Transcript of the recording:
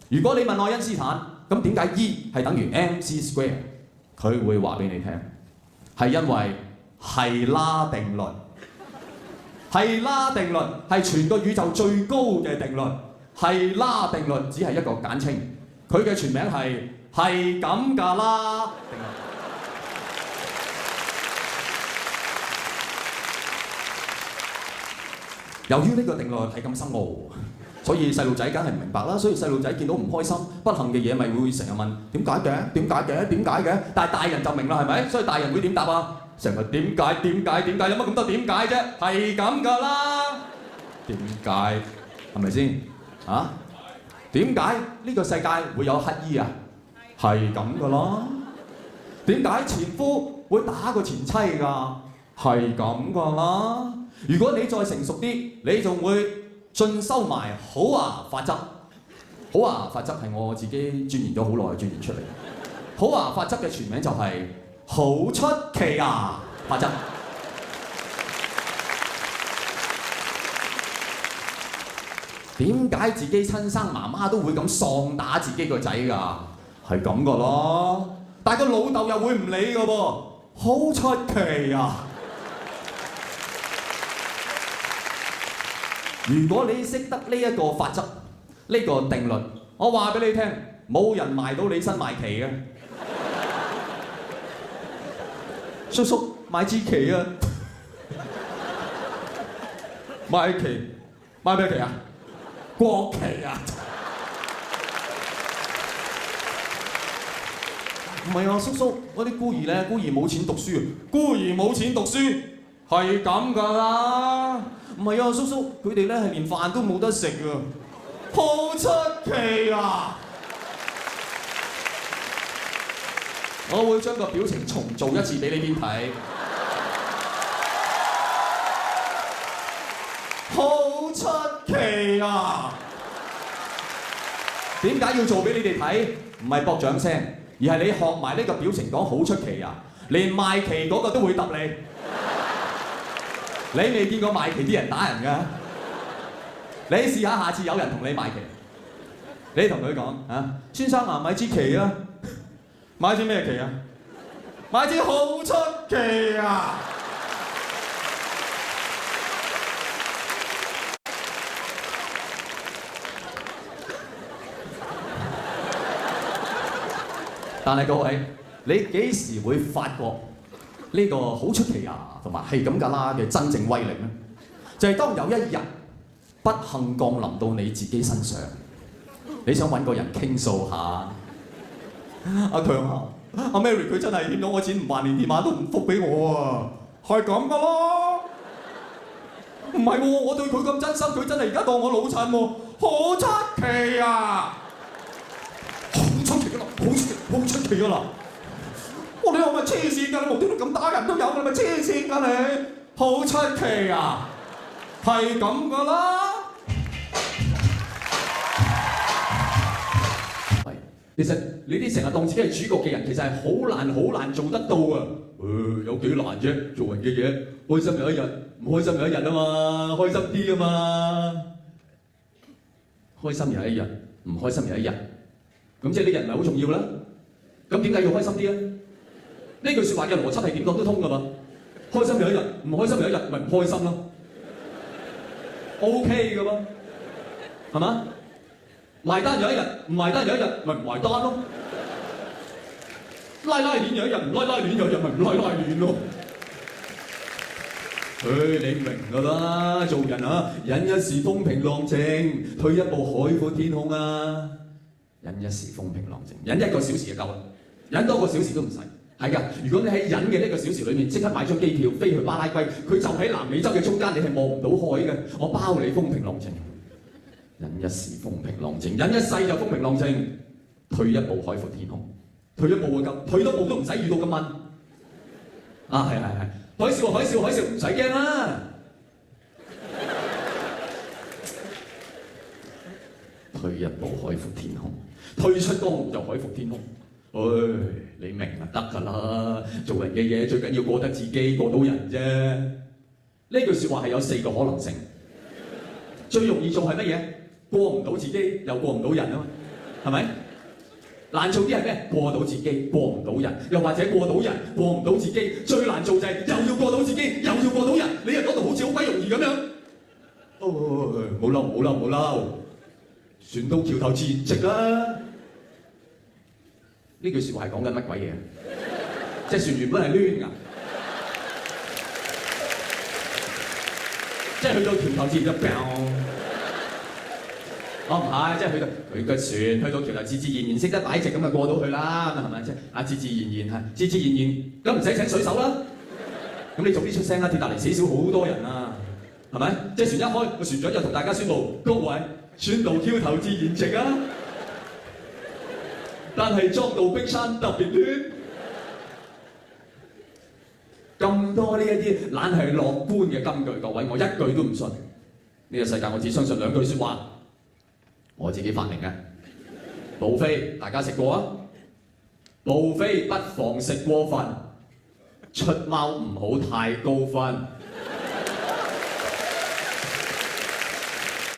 如果你問愛因斯坦，咁點解 E 係等於 mc²？佢會話俾你聽，係因為係拉定律。係拉定律係全個宇宙最高嘅定律。係拉定律只係一個簡稱，佢嘅全名係咁㗎啦定律。由於呢個定律係咁深奧，所以細路仔梗係唔明白啦。所以細路仔見到唔開心、不幸嘅嘢，咪會成日問點解嘅？點解嘅？點解嘅？但係大人就明啦，係咪？所以大人會點答啊？成日點解？點解？點解？有乜咁多點解啫？係咁㗎啦。點解？係咪先？啊？點解呢個世界會有乞衣啊？係咁㗎啦。點解前夫會打個前妻㗎？係咁㗎啦。如果你再成熟啲，你仲會進修埋好牙法則。好牙法則係我自己鑽研咗好耐鑽研出嚟。好牙法則嘅全名就係好出奇牙法則。點解自己親生媽媽都會咁喪打自己個仔㗎？係咁㗎啦。但係個老豆又會唔理㗎噃，好出奇啊！如果你識得呢一個法則，呢個定律，我話俾你聽，冇人賣到你身賣旗嘅。叔叔買支旗啊！買旗，買咩旗啊？國旗啊！唔係啊，叔叔，嗰啲孤兒咧，孤兒冇錢讀書啊，孤兒冇錢讀書係咁㗎啦。唔係啊，叔叔，佢哋咧係連飯都冇得食啊，好出奇啊！我會將個表情重做一次俾你哋睇，好出奇啊！點解要做俾你哋睇？唔係博掌聲，而係你學埋呢個表情講好出奇啊！連賣旗嗰個都會揼你。你未見過賣旗啲人打人㗎？你試下，下次有人同你賣旗，你同佢講啊，先生啊，買支旗啊，買支咩旗啊？買支好出奇啊！但係各位，你幾時會發覺呢個好出奇啊，同埋係咁㗎啦嘅真正威力咧？就係當有一日不幸降臨到你自己身上，你想揾個人傾訴下。阿強啊，阿 Mary 佢真係欠咗我錢唔還，連電話都唔覆俾我啊！係咁㗎咯。唔係喎，我對佢咁真心，佢真係而家當我老襯喎，好出奇啊！好出奇㗎啦，好出奇㗎啦！你係咪黐線㗎？你無端端咁打人都有，你咪黐線㗎你！好出奇啊！係咁㗎啦。其實你啲成日當自己係主角嘅人，其實係好難做得到啊！有幾難啫？做人嘅嘢，開心有一日，唔開心有一日啊嘛，開心啲啊嘛。開心有一日，唔開心有一日，咁即係呢日唔係好重要啦。咁點解要開心啲啊？呢句説話嘅邏輯係點講都通㗎嘛。開心有一日，唔開心有一日，咪唔開心咯。OK 㗎嘛，係嘛？埋單有一日，唔埋單有一日，咪唔埋單咯。拉鏈有一日，唔拉鏈有一日，咪唔拉鏈咯。你明㗎啦，做人啊，忍一時風平浪靜，退一步海闊天空啊。忍一時風平浪靜，忍1個小時就夠啦，忍多個小時都唔使。係㗎，如果你喺忍嘅呢個小時裏面，即刻買張機票飛去巴拉圭，佢就喺南美洲嘅中間，你係望唔到海嘅。我包你風平浪靜。忍一時風平浪靜，忍一世就風平浪靜。退一步海闊天空，退一步會夠，退多步都唔使遇到咁蚊。啊，係，海嘯唔使驚啦。退一步海闊天空，退出江湖就海闊天空。你明就得㗎啦。做人嘅嘢最緊要過得自己，過到人啫。呢句説話係有4個可能性。最容易做係乜嘢？過唔到自己，又過唔到人啊嘛。係咪？難做啲係咩？過到自己，過唔到人，又或者過到人，過唔到自己。最難做就係又要過到自己，又要過到人。你又講到好似好鬼容易咁樣。冇嬲，船到橋頭自然直啦。呢句説話係講緊乜鬼嘢？隻船原本係攣㗎，即係去到橋頭自然就砰。唔係，即係去到佢個船去到橋頭，自自然然識得擺直咁就過到去啦，係咪？即係自自然然係，自自然然咁唔使請水手啦。咁你早啲出聲啦，鐵達尼死少好多人啊，係咪？即係船一開，個船長就同大家宣佈：各位，船到橋頭自然直啊！但係撞到冰山特別亂。咁多呢一啲懶係樂觀嘅金句，各位我一句都唔信。呢個世界我只相信兩句説話。我自己發明嘅，buffet飛大家食過啊？buffet飛不妨食過分，出貓唔好太高分。